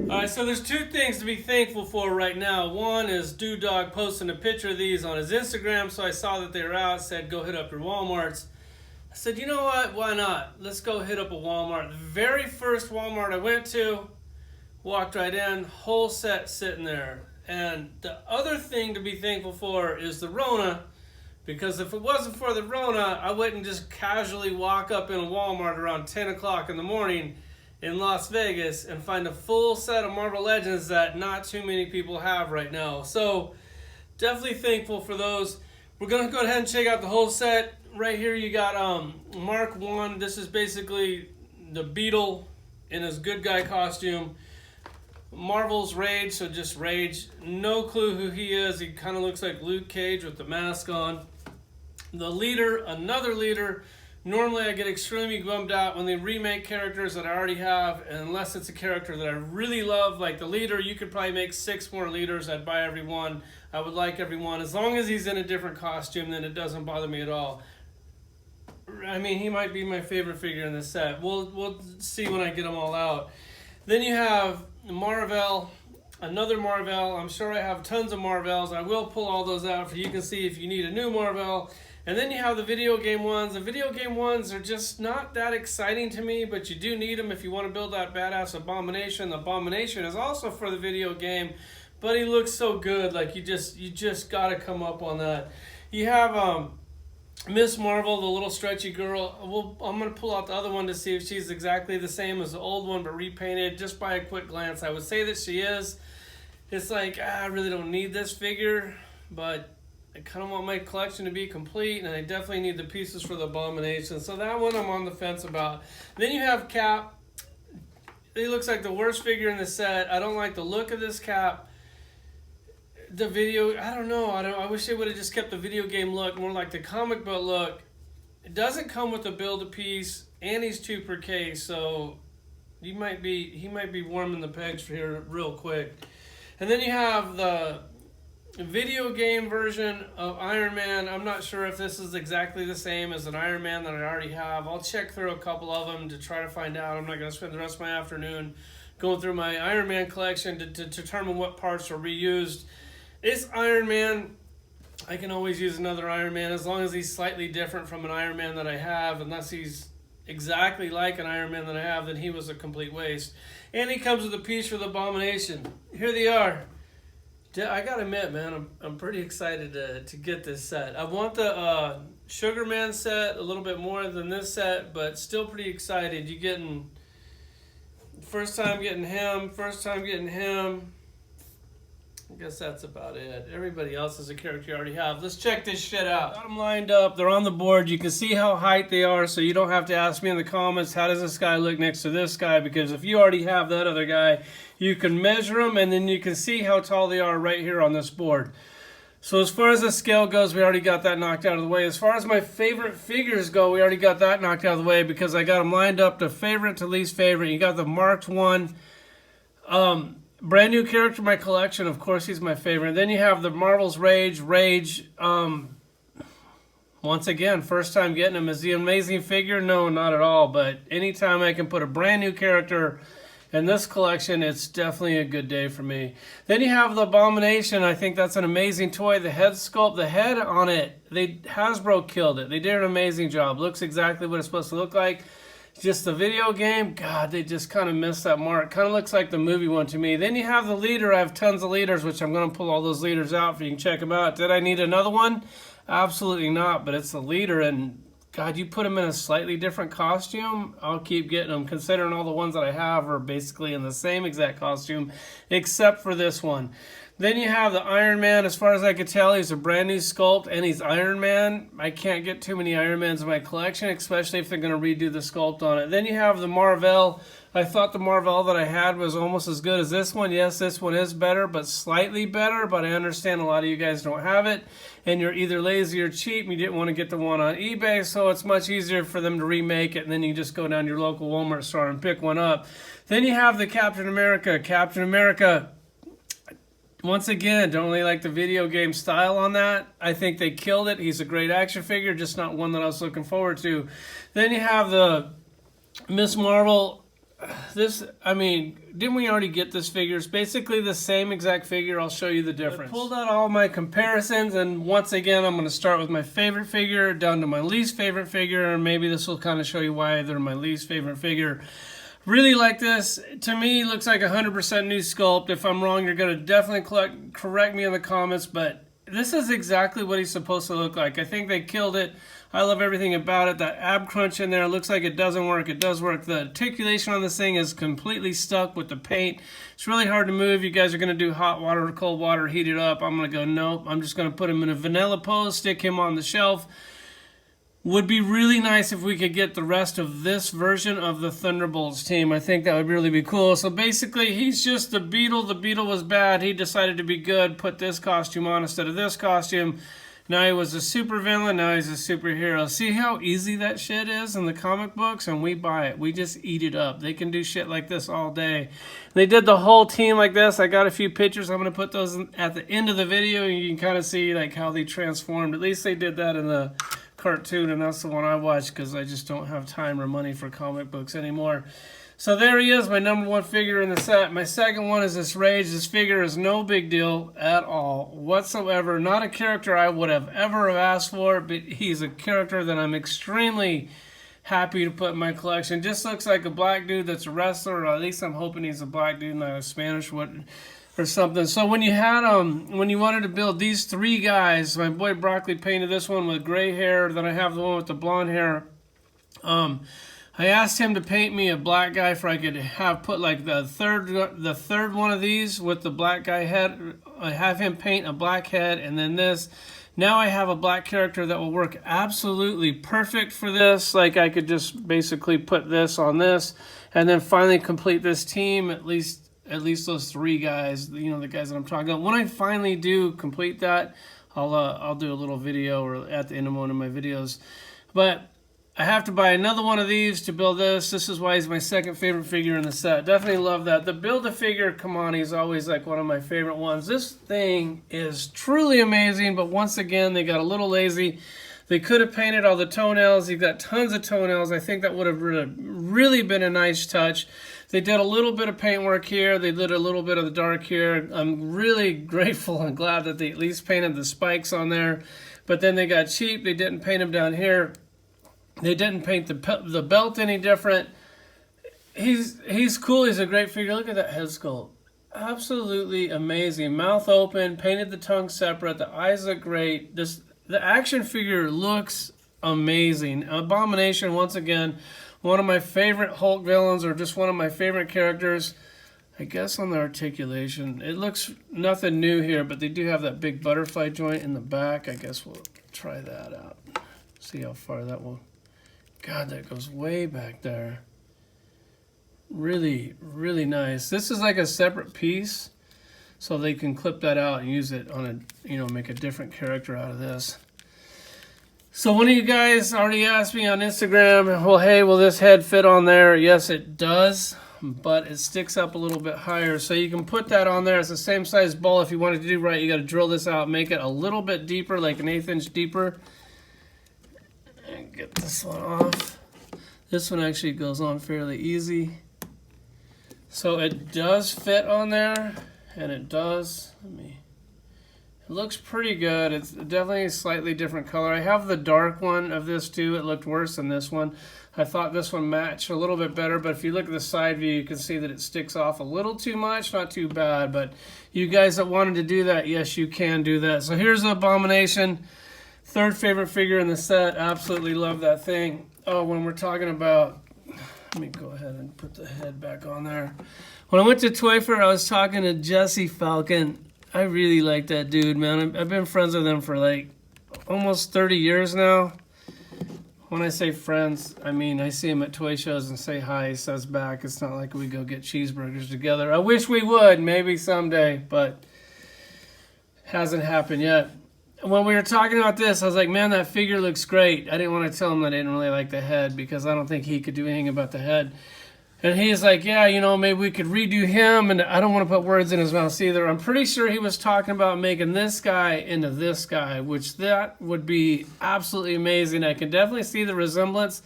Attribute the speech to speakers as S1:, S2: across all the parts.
S1: Alright, so there's two things to be thankful for right now. One is Dog posting a picture of these on his Instagram, so I saw that they were out, said go hit up your Walmarts. I said, you know what, why not? Let's go hit up a Walmart. The very first Walmart I went to, walked right in, whole set sitting there. And the other thing to be thankful for is the Rona, because if it wasn't for the Rona, I wouldn't just casually walk up in a Walmart around 10 o'clock in the morning in Las Vegas and find a full set of Marvel Legends that not too many people have right now. So definitely thankful for those. We're going to go ahead and check out the whole set. Right here you got Mark 1. This is basically the Beetle in his good guy costume. Marvel's Rage, so just Rage. No clue who he is. He kind of looks like Luke Cage with the mask on. The leader, another leader. Normally I get extremely bummed out when they remake characters that I already have, unless it's a character that I really love, like the leader. You could probably make 6 more leaders. I'd buy every one. I would like every one. As long as he's in a different costume, then it doesn't bother me at all. I mean, he might be my favorite figure in this set. We'll see when I get them all out. Then you have mar-vell, another mar-vell. I'm sure I have tons of mar-vells. I will pull all those out for you can see if you need a new mar-vell. And then you have the video game ones. The video game ones are just not that exciting to me, but you do need them if you want to build that badass Abomination. The Abomination is also for the video game, but he looks so good. Like you just got to come up on that. You have Miss Marvel, the little stretchy girl. I'm going to pull out the other one to see if she's exactly the same as the old one, but repainted. Just by a quick glance, I would say that she is. It's like, I really don't need this figure, but I kind of want my collection to be complete, and I definitely need the pieces for the Abomination. So that one I'm on the fence about. Then you have Cap. He looks like the worst figure in the set. I don't like the look of this Cap. The video, I don't know. I wish they would have just kept the video game look, more like the comic book look. It doesn't come with a build-a-piece, and he's 2 per case, so he might be warming the pegs for here real quick. And then you have the video game version of Iron Man. I'm not sure if this is exactly the same as an Iron Man that I already have. I'll check through a couple of them to try to find out. I'm not going to spend the rest of my afternoon going through my Iron Man collection to determine what parts are reused. It's Iron Man. I can always use another Iron Man as long as he's slightly different from an Iron Man that I have. Unless he's exactly like an Iron Man that I have, then he was a complete waste. And he comes with a piece for the Abomination. Here they are. I gotta admit, man, I'm pretty excited to get this set. I want the Sugar Man set a little bit more than this set, but still pretty excited. You getting first time getting him. I guess that's about it. Everybody else is a character you already have. Let's check this shit out. Got them lined up. They're on the board. You can see how height they are, so you don't have to ask me in the comments, how does this guy look next to this guy? Because if you already have that other guy, you can measure them, and then you can see how tall they are right here on this board. So as far as the scale goes, we already got that knocked out of the way. As far as my favorite figures go, we already got that knocked out of the way because I got them lined up to favorite to least favorite. You got the marked one. Brand new character in my collection. Of course, he's my favorite. Then you have the Marvel's Rage. Once again, first time getting him. Is he an amazing figure? No, not at all. But anytime I can put a brand new character in this collection, it's definitely a good day for me. Then you have the Abomination. I think that's an amazing toy. The head sculpt, the head on it, Hasbro killed it. They did an amazing job. Looks exactly what it's supposed to look like. Just the video game, God, they just kind of missed that mark. Kind of looks like the movie one to me. Then you have the leader. I have tons of leaders, which I'm going to pull all those leaders out for you can check them out. Did I need another one? Absolutely not, but it's the leader, and God, you put him in a slightly different costume, I'll keep getting them, considering all the ones that I have are basically in the same exact costume, except for this one. Then you have the Iron Man. As far as I could tell, he's a brand new sculpt, and he's Iron Man. I can't get too many Iron Mans in my collection, especially if they're going to redo the sculpt on it. Then you have the mar-vell. I thought the mar-vell that I had was almost as good as this one. Yes, this one is better, but slightly better. But I understand a lot of you guys don't have it, and you're either lazy or cheap, and you didn't want to get the one on eBay, so it's much easier for them to remake it, and then you just go down to your local Walmart store and pick one up. Then you have the Captain America. Captain America, once again, don't really like the video game style on that. I think they killed it. He's a great action figure, just not one that I was looking forward to. Then you have the Miss Marvel. this, I mean, didn't we already get this figure? It's basically the same exact figure. I'll show you the difference. I pulled out all my comparisons, and once again, I'm going to start with my favorite figure down to my least favorite figure, and maybe this will kind of show you why they're my least favorite figure. Really like this. To me, looks like 100% new sculpt. If I'm wrong, you're going to definitely correct me in the comments, but this is exactly what he's supposed to look like. I think they killed it. I love everything about it. That ab crunch in there, it looks like it doesn't work. It does work. The articulation on this thing is completely stuck with the paint. It's really hard to move. You guys are going to do hot water or cold water, heat it up. I'm going to go, nope. I'm just going to put him in a vanilla pose, stick him on the shelf. Would be really nice if we could get the rest of this version of the Thunderbolts team. I think that would really be cool. So basically, he's just the Beetle. The Beetle was bad. He decided to be good, put this costume on instead of this costume. Now he was a super villain, now he's a superhero. See how easy that shit is in the comic books? And we buy it. We just eat it up. They can do shit like this all day. They did the whole team like this. I got a few pictures. I'm going to put those at the end of the video, and you can kind of see like how they transformed. At least they did that in the cartoon, and that's the one I watched because I just don't have time or money for comic books anymore. So there he is, my number one figure in the set. My second one is this Rage. This figure is no big deal at all whatsoever. Not a character I would have ever asked for, but he's a character that I'm extremely happy to put in my collection. Just looks like a black dude that's a wrestler, or at least I'm hoping he's a black dude, not a Spanish one or something. So when you had when you wanted to build these three guys, my boy Broccoli painted this one with gray hair, then I have the one with the blonde hair. I asked him to paint me a black guy for I could have put like the third one of these with the black guy head. I have him paint a black head, and then this. Now I have a black character that will work absolutely perfect for this. Like I could just basically put this on this, and then finally complete this team. At least those three guys. You know, the guys that I'm talking about. When I finally do complete that, I'll do a little video or at the end of one of my videos, but I have to buy another one of these to build this. This is why he's my second favorite figure in the set. Definitely love that. The Build-A-Figure Kamani is always like one of my favorite ones. This thing is truly amazing, but once again, they got a little lazy. They could have painted all the toenails. You've got tons of toenails. I think that would have really been a nice touch. They did a little bit of paint work here. They did a little bit of the dark here. I'm really grateful and glad that they at least painted the spikes on there. But then they got cheap. They didn't paint them down here. They didn't paint the belt any different. He's cool. He's a great figure. Look at that head sculpt. Absolutely amazing. Mouth open. Painted the tongue separate. The eyes look great. The action figure looks amazing. Abomination, once again, one of my favorite Hulk villains, or just one of my favorite characters. I guess on the articulation, it looks nothing new here, but they do have that big butterfly joint in the back. I guess we'll try that out. See how far that will. God, that goes way back there. Really, really nice. This is like a separate piece, so they can clip that out and use it on a, you know, make a different character out of this. So one of you guys already asked me on Instagram, well, hey, will this head fit on there? Yes, it does, but it sticks up a little bit higher. So you can put that on there. It's the same size ball. If you wanted to do right, you got to drill this out, make it a little bit deeper, like an 1/8 inch deeper. And get this one off. This one actually goes on fairly easy. So it does fit on there, and it does. It looks pretty good. It's definitely a slightly different color. I have the dark one of this too. It looked worse than this one. I thought this one matched a little bit better, but if you look at the side view, you can see that it sticks off a little too much. Not too bad, but you guys that wanted to do that, yes, you can do that. So here's the Abomination. Third favorite figure in the set. Absolutely love that thing. Oh, when we're talking about, let me go ahead and put the head back on there. When I went to Toy Fair, I was talking to Jesse Falcon. I really like that dude, man. I've been friends with him for like almost 30 years now. When I say friends, I mean I see him at toy shows and say hi. He says back. It's not like we go get cheeseburgers together. I wish we would, maybe someday, but hasn't happened yet. When we were talking about this, I was like, man, that figure looks great. I didn't want to tell him that I didn't really like the head because I don't think he could do anything about the head. And he's like, yeah, you know, maybe we could redo him. And I don't want to put words in his mouth either. I'm pretty sure he was talking about making this guy into this guy, which that would be absolutely amazing. I can definitely see the resemblance.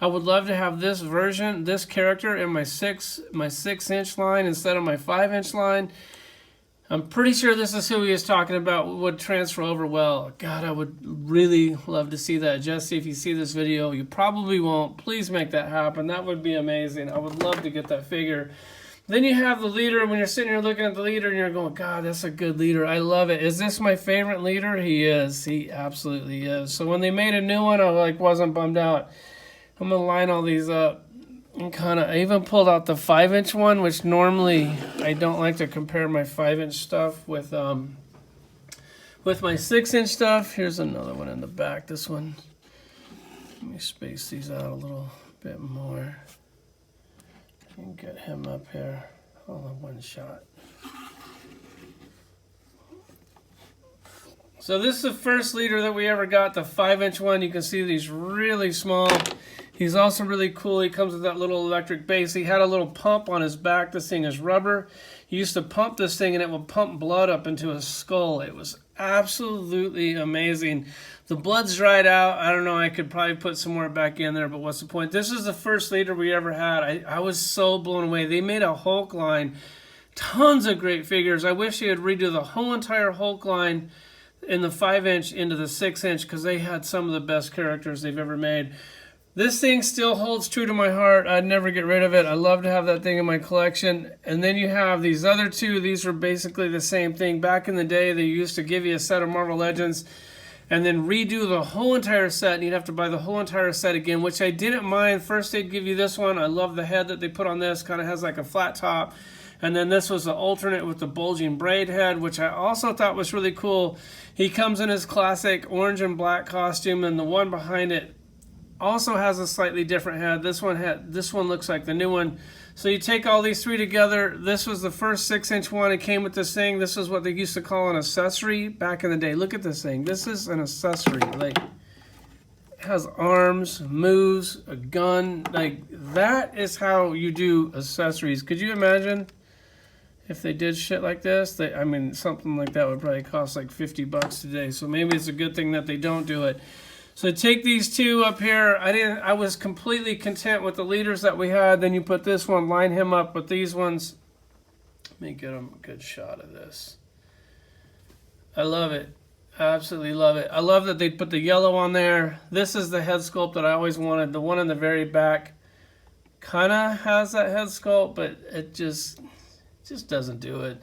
S1: I would love to have this version, this character in my 6-inch line instead of my 5-inch line. I'm pretty sure this is who he is talking about, would transfer over well. God, I would really love to see that. Jesse, if you see this video, you probably won't. Please make that happen. That would be amazing. I would love to get that figure. Then you have the leader. When you're sitting here looking at the leader and you're going, God, that's a good leader. I love it. Is this my favorite leader? He is. He absolutely is. So when they made a new one, I wasn't bummed out. I'm going to line all these up. And I even pulled out the 5-inch one, which normally I don't like to compare my 5-inch stuff with my 6-inch stuff. Here's another one in the back. This one, let me space these out a little bit more. And get him up here all in one shot. So this is the first leader that we ever got, the 5-inch one. You can see these really small. He's also really cool. He comes with that little electric base. He had a little pump on his back. This thing is rubber. He used to pump this thing and it would pump blood up into his skull. It was absolutely amazing. The blood's dried out. I don't know. I could probably put some more back in there, but what's the point? This is the first leader we ever had. I was so blown away. They made a Hulk line. Tons of great figures. I wish they would redo the whole entire Hulk line in the 5-inch into the 6-inch because they had some of the best characters they've ever made. This thing still holds true to my heart. I'd never get rid of it. I love to have that thing in my collection. And then you have these other two. These were basically the same thing. Back in the day, they used to give you a set of Marvel Legends and then redo the whole entire set. And you'd have to buy the whole entire set again, which I didn't mind. First, they'd give you this one. I love the head that they put on this. Kind of has like a flat top. And then this was the alternate with the bulging braid head, which I also thought was really cool. He comes in his classic orange and black costume, and the one behind it also has a slightly different head. This one looks like the new one. So you take all these three together. This was the first 6-inch one. It came with this thing. This is what they used to call an accessory back in the day. Look at this thing. This is an accessory. Like, it has arms, moves, a gun. Like, that is how you do accessories. Could you imagine if they did shit like this? I mean, something like that would probably cost like $50 today. So maybe it's a good thing that they don't do it. So take these two up here. I was completely content with the leaders that we had. Then you put this one, line him up with these ones. Let me get him a good shot of this. I love it. I absolutely love it. I love that they put the yellow on there. This is the head sculpt that I always wanted. The one in the very back kind of has that head sculpt, but it just doesn't do it.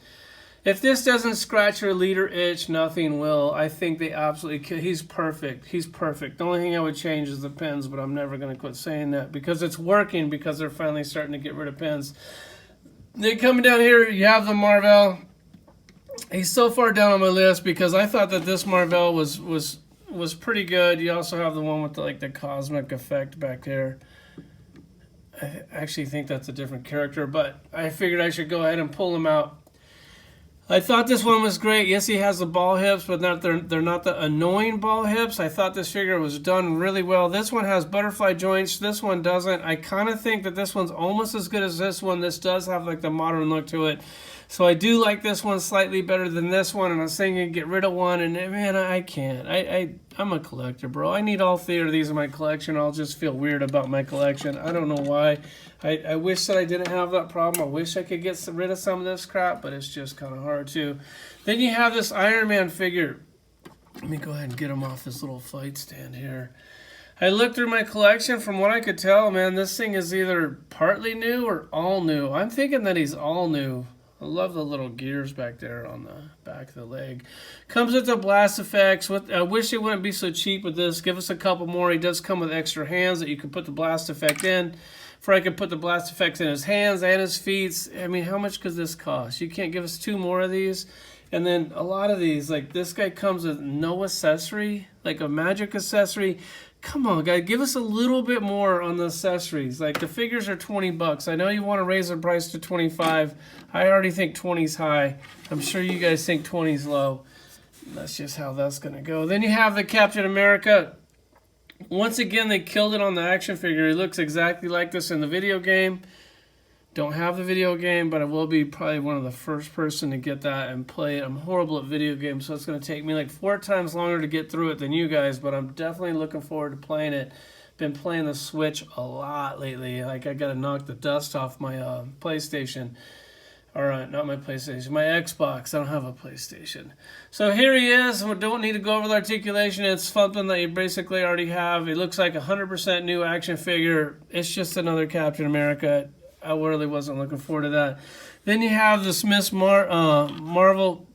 S1: If this doesn't scratch your leader itch, nothing will. I think they absolutely, he's perfect. He's perfect. The only thing I would change is the pins, but I'm never going to quit saying that because it's working, because they're finally starting to get rid of pins. Then coming down here, you have the mar-vell. He's so far down on my list because I thought that this mar-vell was pretty good. You also have the one with the cosmic effect back there. I actually think that's a different character, but I figured I should go ahead and pull him out. I thought this one was great. Yes, he has the ball hips, but they're not the annoying ball hips. I thought this figure was done really well. This one has butterfly joints. This one doesn't. I kind of think that this one's almost as good as this one. This does have like the modern look to it. So I do like this one slightly better than this one, and I was thinking get rid of one, and man, I can't. I'm a collector, bro. I need all three of these in my collection. I'll just feel weird about my collection. I don't know why. I wish that I didn't have that problem. I wish I could get rid of some of this crap, but it's just kind of hard to. Then you have this Iron Man figure. Let me go ahead and get him off this little fight stand here. I looked through my collection. From what I could tell, man, this thing is either partly new or all new. I'm thinking that he's all new. I love the little gears back there on the back of the leg. Comes with the blast effects. I wish it wouldn't be so cheap with this. Give us a couple more. He does come with extra hands that you can put the blast effect in. For I could put the blast effects in his hands and his feet. I mean, how much could this cost? You can't give us 2 more of these? And then a lot of these, like this guy comes with no accessory, like a magic accessory. Come on, guys, give us a little bit more on the accessories. Like, the figures are $20. I know you want to raise the price to $25. I already think 20's high. I'm sure you guys think 20's low. That's just how that's going to go. Then you have the Captain America. Once again, they killed it on the action figure. He looks exactly like this in the video game. Don't have the video game, but I will be probably one of the first person to get that and play it. I'm horrible at video games, so it's going to take me like 4 times longer to get through it than you guys, but I'm definitely looking forward to playing it been playing the Switch a lot lately. Like, I gotta knock the dust off my PlayStation. Alright, not my PlayStation, my Xbox. I don't have a PlayStation. So here he is. We don't need to go over the articulation. It's something that you basically already have. It looks like a 100% new action figure. It's just another Captain America. I really wasn't looking forward to that. Then you have this Miss Marvel.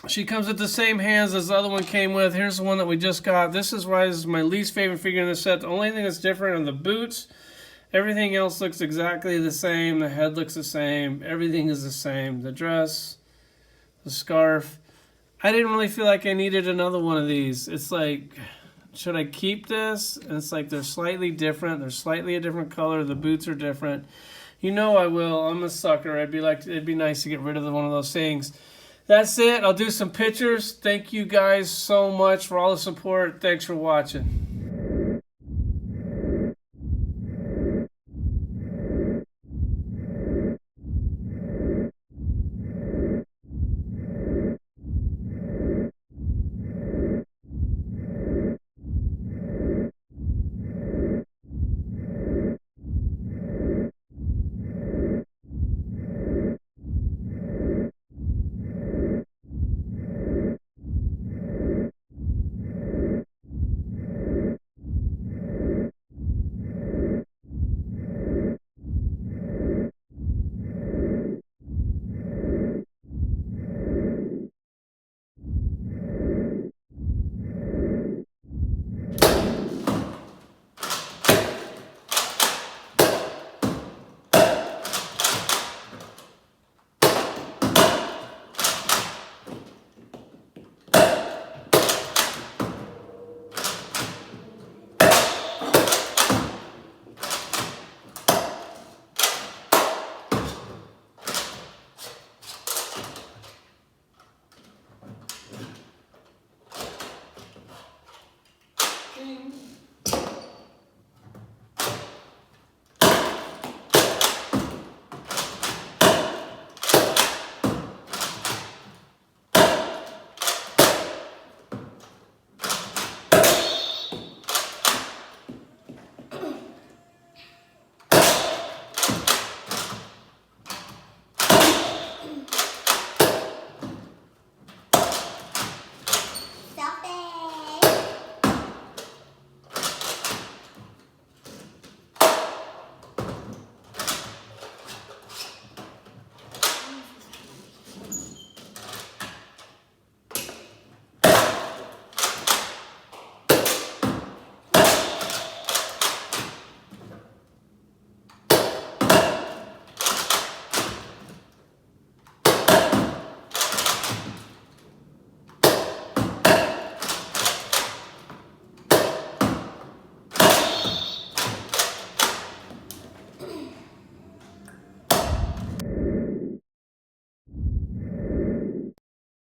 S1: She comes with the same hands as the other one came with. Here's the one that we just got. This is my least favorite figure in the set. The only thing that's different are the boots. Everything else looks exactly the same. The head looks the same. Everything is the same. The dress, the scarf. I didn't really feel like I needed another one of these. It's like, should I keep this? And it's like they're slightly different. They're slightly a different color. The boots are different. You know I will. I'm a sucker. It'd be nice to get rid of one of those things. That's it. I'll do some pictures. Thank you guys so much for all the support. Thanks for watching.